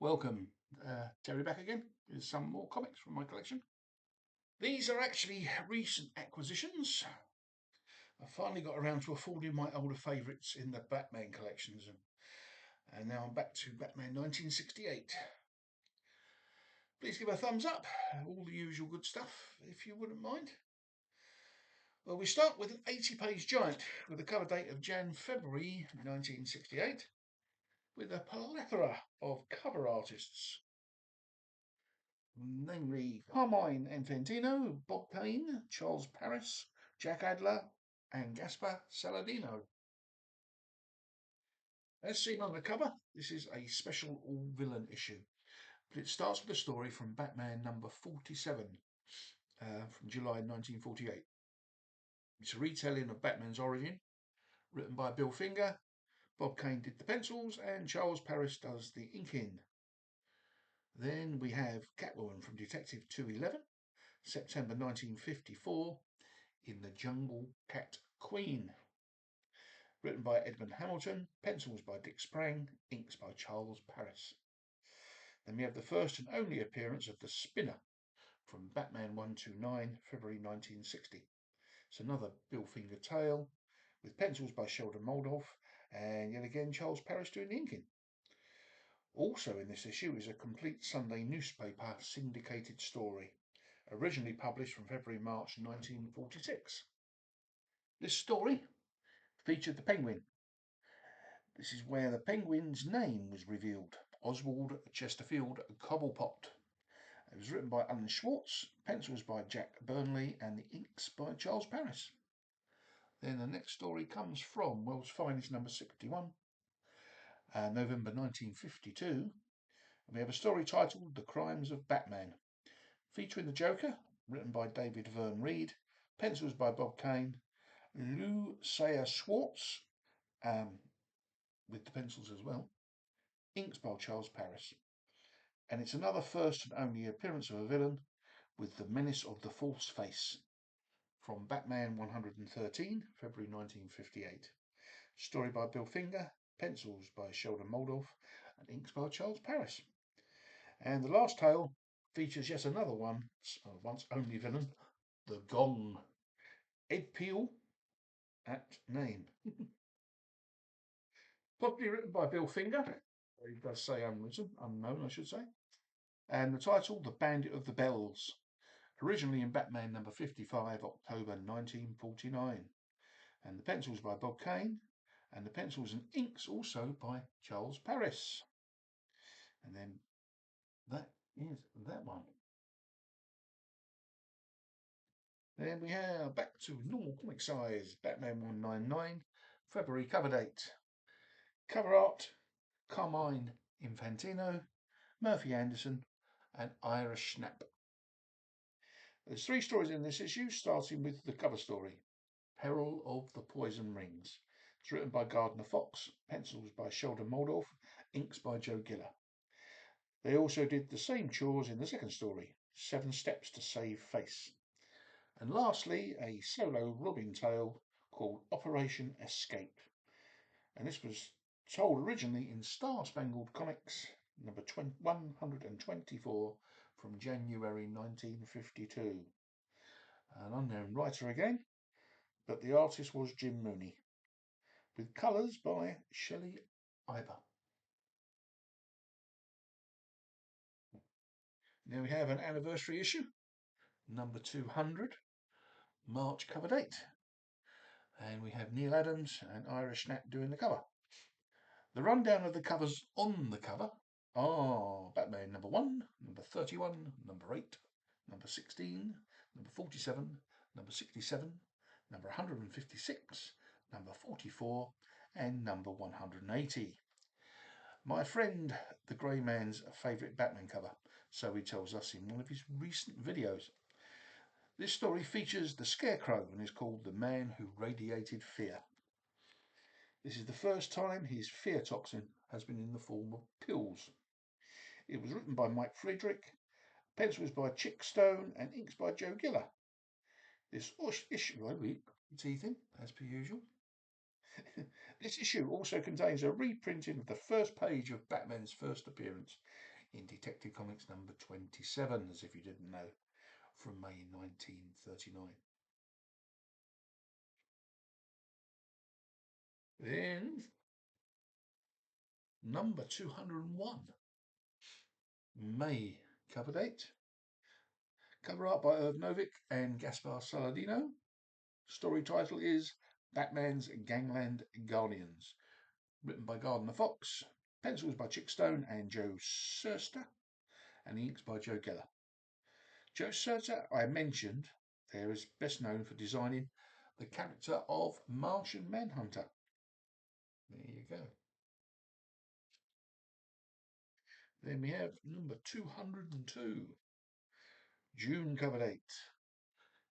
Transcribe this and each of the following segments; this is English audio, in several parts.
Welcome, Terry back again with some more comics from my collection. These are actually recent acquisitions. I finally got around to affording my older favourites in the Batman collections, and now I'm back to Batman 1968. Please give a thumbs up, all the usual good stuff, if you wouldn't mind. Well, we start with an 80-page giant with a cover date of February 1968, with a plethora of cover artists. Namely Carmine Infantino, Bob Kane, Charles Paris, Jack Adler, and Gaspar Saladino. As seen on the cover, this is a special all-villain issue. But it starts with a story from Batman number 47 from July 1948. It's a retelling of Batman's origin, written by Bill Finger. Bob Kane did the pencils, and Charles Paris does the inking. Then we have Catwoman from Detective 211, September 1954, in The Jungle Cat Queen. Written by Edmund Hamilton, pencils by Dick Sprang, inks by Charles Paris. Then we have the first and only appearance of the Spinner from Batman 129, February 1960. It's another Bill Finger tale with pencils by Sheldon Moldoff and yet again Charles Paris doing the inking. Also in this issue is a complete Sunday newspaper syndicated story, originally published from February-March 1946. This story featured the Penguin. This is where the Penguin's name was revealed, Oswald Chesterfield Cobblepot. It was written by Alan Schwartz, pencils by Jack Burnley, and the inks by Charles Paris. Then the next story comes from World's Finest number 61, November 1952. And we have a story titled The Crimes of Batman, featuring the Joker, written by David Verne Reed, pencils by Bob Kane, Lou Sayer Schwartz, with the pencils as well, inks by Charles Paris. And it's another first and only appearance of a villain with the Menace of the False Face from Batman 113, February 1958. Story by Bill Finger, pencils by Sheldon Moldoff, and inks by Charles Paris. And the last tale features yet another once only villain, the Gong. Ed Peel at name. Possibly written by Bill Finger. He does say unwritten, unknown, I should say. And the title, The Bandit of the Bells, originally in Batman number 55, October 1949. And the pencils by Bob Kane, and the pencils and inks also by Charles Paris. And then that is that one. Then we have back to normal comic size, Batman 199, February cover date. Cover art, Carmine Infantino, Murphy Anderson, and Irish Snap. There's 3 stories in this issue, starting with the cover story, Peril of the Poison Rings. It's written by Gardner Fox, pencils by Sheldon Moldoff, inks by Joe Giller. They also did the same chores in the second story, 7 Steps to Save Face. And lastly, a solo Robin tale called Operation Escape. And this was told originally in Star Spangled Comics number 124 from January 1952. An unknown writer again, but the artist was Jim Mooney, with colours by Shelley Iber. Now we have an anniversary issue, number 200, March cover date. And we have Neil Adams and Irish Snap doing the cover. The rundown of the covers on the cover are Batman number 1, number 31, number 8, number 16, number 47, number 67, number 156, number 44, and number 180. My friend, the Grey Man's favourite Batman cover, so he tells us in one of his recent videos. This story features the Scarecrow and is called The Man Who Radiated Fear. This is the first time his fear toxin has been in the form of pills. It was written by Mike Friedrich, pencils by Chick Stone, and inks by Joe Giller. This issue, I read, teething, as per usual. This issue also contains a reprinting of the first page of Batman's first appearance in Detective Comics number 27, as if you didn't know, from May 1939. Then, number 201, May cover date. Cover art by Irv Novick and Gaspar Saladino. Story title is Batman's Gangland Guardians. Written by Gardner Fox. Pencils by Chick Stone and Joe Shuster. And the inks by Joe Geller. Joe Shuster, I mentioned, there is best known for designing the character of Martian Manhunter. There you go. Then we have number 202, June cover date.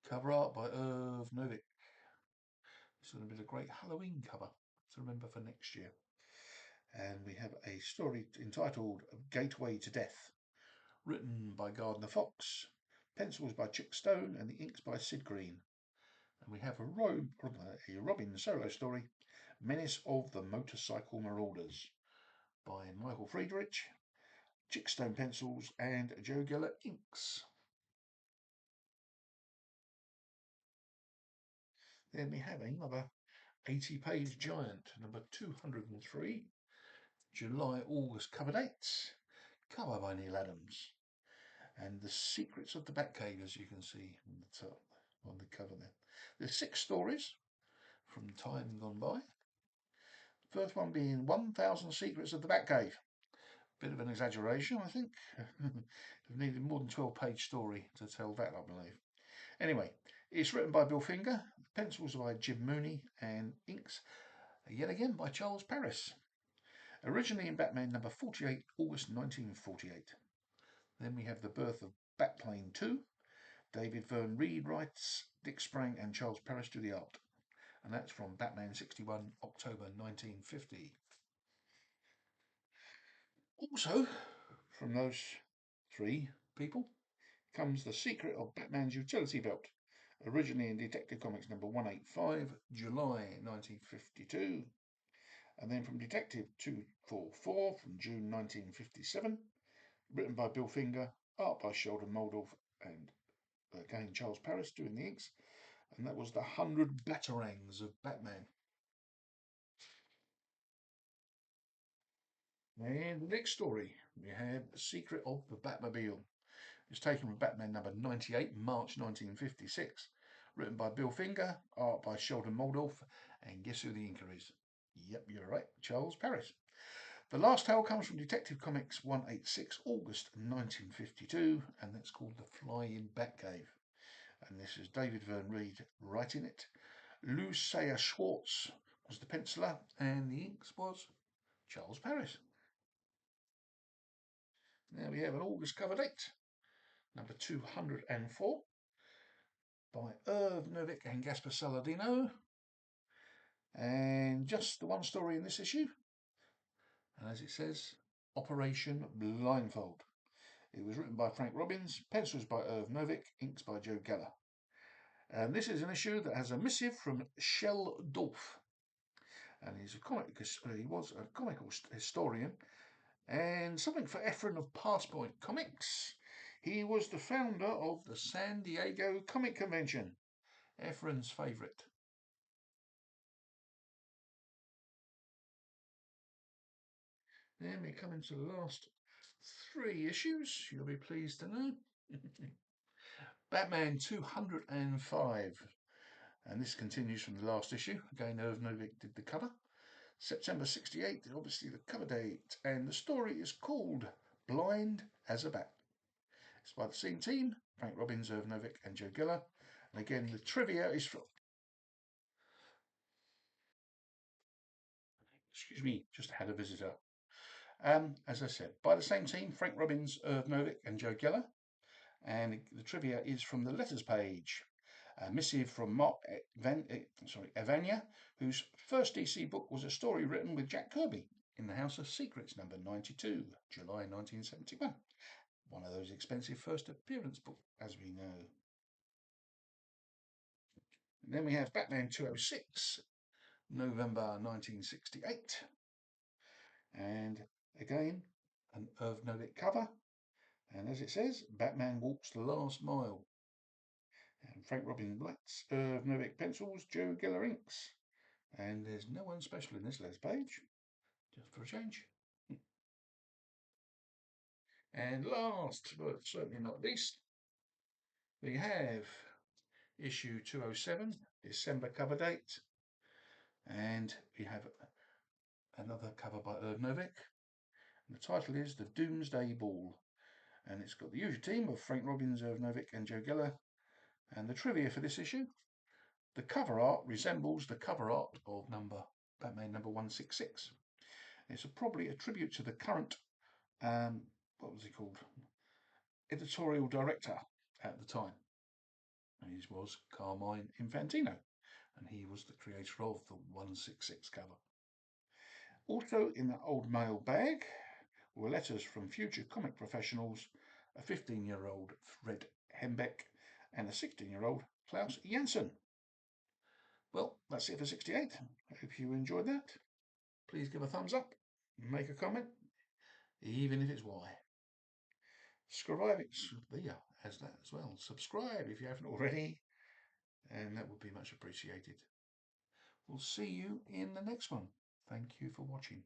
Cover art by Irv Novick. This is going to be a great Halloween cover to remember for next year. And we have a story entitled Gateway to Death, written by Gardner Fox, pencils by Chick Stone, and the inks by Sid Green. And we have a Robin solo story, Menace of the Motorcycle Marauders, by Michael Friedrich, Chick Stone pencils, and Joe Geller inks. Then we have another 80-page giant, number 203, July-August cover dates, cover by Neil Adams. And the secrets of the Batcave, as you can see on the top, on the cover there. There's 6 stories from time gone by. First one being 1,000 Secrets of the Batcave. Bit of an exaggeration, I think. We've needed more than 12-page story to tell that, I believe. Anyway, it's written by Bill Finger, pencils by Jim Mooney, and inks yet again by Charles Paris. Originally in Batman number 48, August 1948. Then we have the birth of Batplane 2. David Verne Reed writes, Dick Sprang and Charles Paris do the art. And that's from Batman 61, October 1950. Also, from those 3 people comes The Secret of Batman's Utility Belt, originally in Detective Comics number 185, July 1952. And then from Detective 244 from June 1957, written by Bill Finger, art by Sheldon Moldorf, and again Charles Paris doing the inks. And that was the 100 Batarangs of Batman. And the next story, we have The Secret of the Batmobile. It's taken from Batman number 98, March 1956. Written by Bill Finger, art by Sheldon Moldorf, and guess who the inker is? Yep, you're right, Charles Paris. The last tale comes from Detective Comics 186, August 1952, and that's called The Flying Batcave. And this is David Verne Reed writing it. Lou Sayer Schwartz was the penciler, and the inks was Charles Paris. Now we have an August cover date, number 204, by Irv Novick and Gaspar Saladino. And just the one story in this issue. And as it says, Operation Blindfold. It was written by Frank Robbins, pencils by Irv Novick, inks by Joe Geller. And this is an issue that has a missive from Shell Dolph. And he was a comical historian. And something for Efrain of Passpoint Comics. He was the founder of the San Diego Comic Convention. Efrain's favourite. Then we come into the last 3 issues, you'll be pleased to know. Batman 205. And this continues from the last issue. Again, Irv Novick did the cover. September 68, obviously the cover date. And the story is called Blind as a Bat. It's by the same team, Frank Robbins, Irv Novick, and Joe Geller. And again, the trivia is from... Excuse me, just had a visitor. As I said, by the same team, Frank Robbins, Irv Novick, and Joe Geller. And the trivia is from the letters page. A missive from Mark Evania, whose first DC book was a story written with Jack Kirby in the House of Secrets, number 92, July 1971. One of those expensive first appearance books, as we know. And then we have Batman 206, November 1968. And again, an Irv Novick cover. And as it says, Batman walks the last mile. And Frank Robin Blatz, Irv Novick pencils, Joe Geller inks. And there's no one special in this Les page, just for a change. And last, but certainly not least, we have issue 207, December cover date. And we have another cover by Irv Novick. And the title is The Doomsday Ball. And it's got the usual team of Frank Robbins, Irv Novick and Joe Geller. And the trivia for this issue, the cover art resembles the cover art of Batman number 166. It's probably a tribute to the current, what was he called? Editorial director at the time. And he was Carmine Infantino. And he was the creator of the 166 cover. Also in that old mail bag were letters from future comic professionals, a 15-year-old Fred Hembeck and a 16-year-old Klaus Janssen. Well, that's it for 68. I hope you enjoyed that. Please give a thumbs up, make a comment, even if it's why. Subscribe, it's there as that as well. Subscribe if you haven't already, and that would be much appreciated. We'll see you in the next one. Thank you for watching.